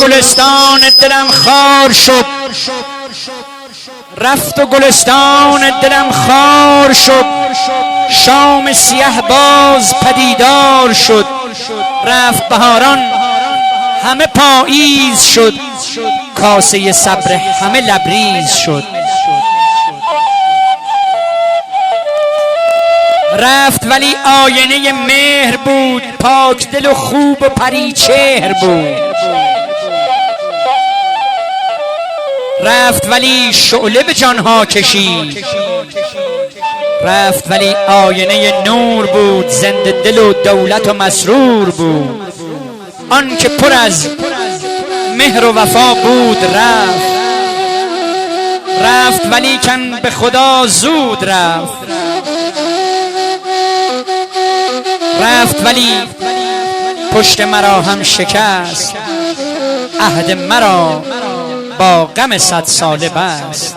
گلستان دلم خار شد، رفت و گلستان دلم خار شد. شام سیه باز پدیدار شد، رفت بهاران همه پاییز شد. کاسه صبر همه لبریز شد. رفت ولی آینه مهر بود، پاک دل و خوب و پریچهر بود. رفت ولی شعله به جانها کشید، رفت ولی آینه نور بود. زنده دل و دولت و مسرور بود. آن که پر از مهر و وفا بود رفت، رفت ولی کن به خدا زود رفت. رفت ولی پشت مرا هم شکست، عهد مرا با غم 100 ساله بست.